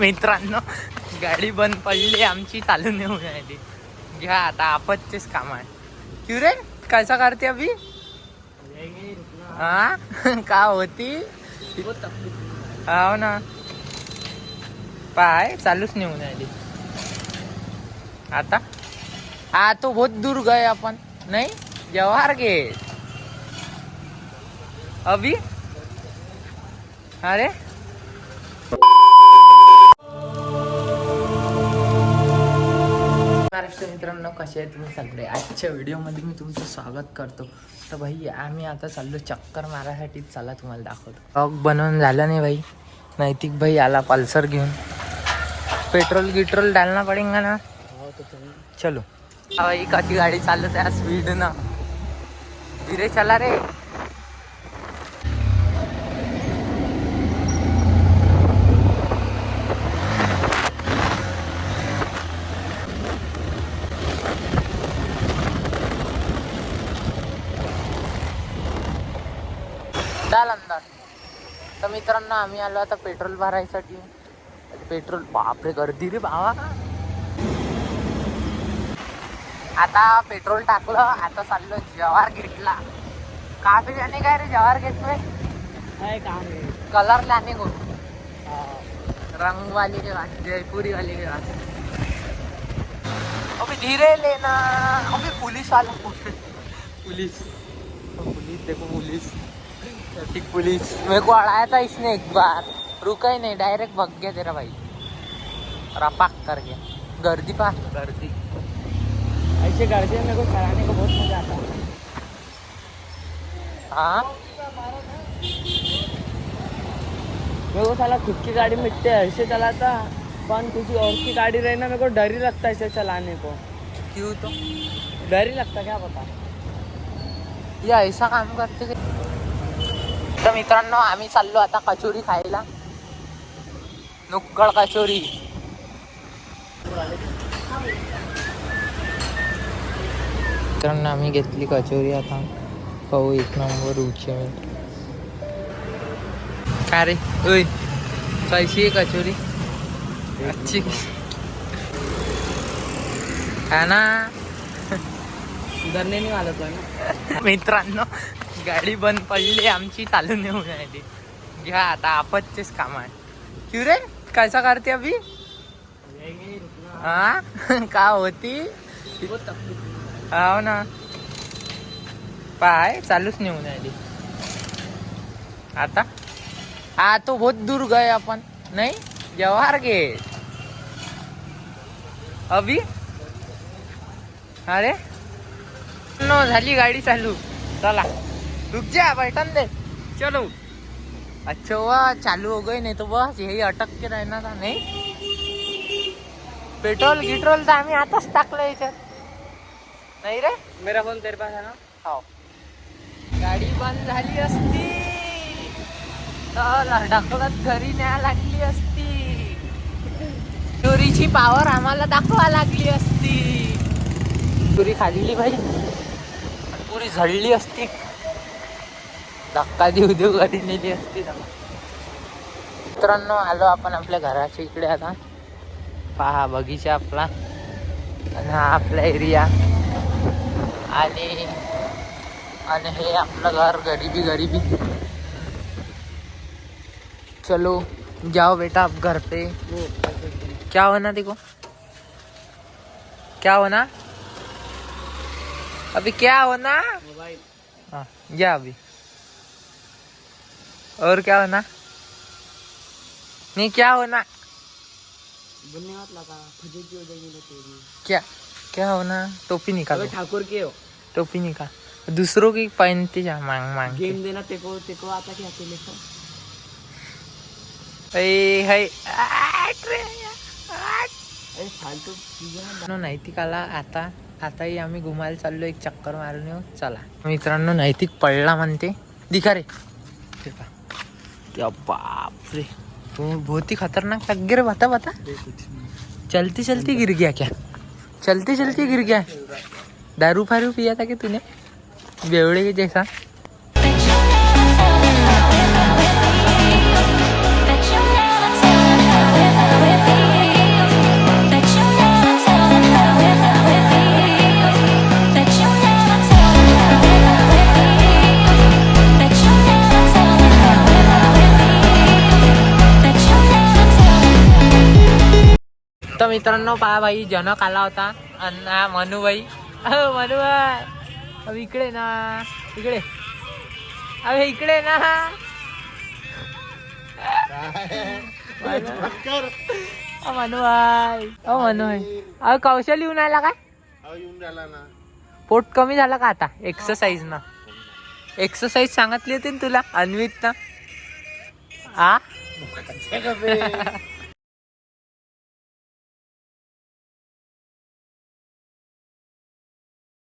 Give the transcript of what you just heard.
मित्रांनो गाडी बंद पडली आमची, चालू नाही होऊन राहिली. घ्या आता आपतचेच काम आहे. क्यों रे कैसा करते अभी? हाँ का होती हो ना, पाय चालूच नाही होऊन राहिली. आता तो बहुत दूर गए अपन. नहीं जवाहर गेट अभी. अरे मित्रांनो कसे आहे तुम्ही सगळे. आजच्या व्हिडिओमध्ये मी तुमचं स्वागत करतो. तर भाई आम्ही आता चाललो चक्कर मारायसाठी. चला तुम्हाला दाखवतो. ब्लॉग बनवून झालं नाही भाई. नैतिक भाई आला पल्सर घेऊन. पेट्रोल गिट्रोल डालना पडेगा ना. चलो भाई कशी गाडी चालत आहे स्पीड ना. धीरे चला रे. चाल अंदाज. तर मित्रांनो आम्ही आलो आता पेट्रोल भरायसाठी. पेट्रोल बापरे गर्दी रे बाबा. आता पेट्रोल टाकलं. आता चाललो जवाहर गेटला. काफी जाने काय रे जवाहर गेट में कलर लाने को. रंग वाली के बाद जयपुरी वाली के बाद. अभी धीरे लेना. अभी पुलिस वाला पुलिस देखो पुलिस. ट्रैफिक पुलिस मेरे को अड़ाया था इसने एक बार. रुका ही नहीं, डायरेक्ट भग गया तेरा भाई. रपाक कर गया. गर्दी पा गर्दी. ऐसे गर्दी में मेरे को चलाने को बहुत मजा आता है. हाँ मेरे को साला खुद की गाड़ी में इतने ऐसे चलाता. पर किसी और की गाड़ी रही ना मेरे को डर ही लगता है इसे चलाने को. क्यों? तो डर ही लगता क्या पता. ये ऐसा काम करते. तर मित्रांनो आम्ही चाललो आता कचोरी खायला. नुक्कड कचोरी. मित्रांनो आम्ही घेतली कचोरी. आता पाहू एक नंबर रुची आहे. काय रे ओय कैसी आहे कचोरी? अच्छी है ना. सुधारणे नाही आलं पण. मित्रांनो गाडी बंद पडली आमची, चालू नाही होऊन राहिली. घ्या आता आपतचेच काम आहे. क्यों रे कैसा करते अभी? हाँ का होती हो ना, पाय चालूच नाही होऊन राहिली. आता तो बहुत दूर गए अपन. नहीं जवाहर गेट अभी. अरे नो झाली गाडी चालू. चला रुक जा बटन दे. चलो अच्छा हुआ चालू हो गई, नहीं तो बस यही अटक के रहना था. नहीं पेट्रोल गिट्रोल तर आम्ही आताच टाकलं याच्यात. नाही रे मेरा फोन तेरे पास है ना. हो गाडी बंद झाली असती तर ढकलत घरी न्याय लागली असती. चोरीची पावर आम्हाला दाखवा लागली असती. चोरी खाल्ली भाई पुरी झडली असती. धक्का देऊ देऊ गाडी नेली असती. मित्रांनो आलो आपण आपल्या घराच्या इकडे. आता पहा बगीचा आपला आणि हा आपला एरिया आणि हे आपलं घर. गरीबी. चलो जाओ बेटा अब घर पे. क्या होना देखो क्या होना अभी क्या होना. हाँ जा अभी. और क्या होना नहीं क्या होना. क्या क्या होना. टोपी निकालो. ठाकुर के हो. टोपी निकाल. दूसरों की पहनते जा मांग गेम देना तेको आता क्या अकेले को. नैतिक आला. आताही आम्ही घुमायला चाललो. एक चक्कर मारून येऊ. चला मित्रांनो नैतिक पडला म्हणते. दिखा रे क्या बाप रे. बहुत ही खतरनाक लग गया रे. बता चलती चलती गिर गया क्या. चलती चलती गिर गया. दारू फारू पिया था कि तूने बेवड़े के जैसा. With तर मित्रांनो पहा भाई जनक आला होता आणि हा मनुबाई मनुबाई अबे इकडे ना इकडे अबे इकडे ना मनुबाई मनुबाई अ कौशल येऊन आला काय येऊन राहिला ना. पोट कमी झालं का आता एक्सरसाइज ना एक्सरसाइज सांगितली होती ना तुला अन्वित ना आ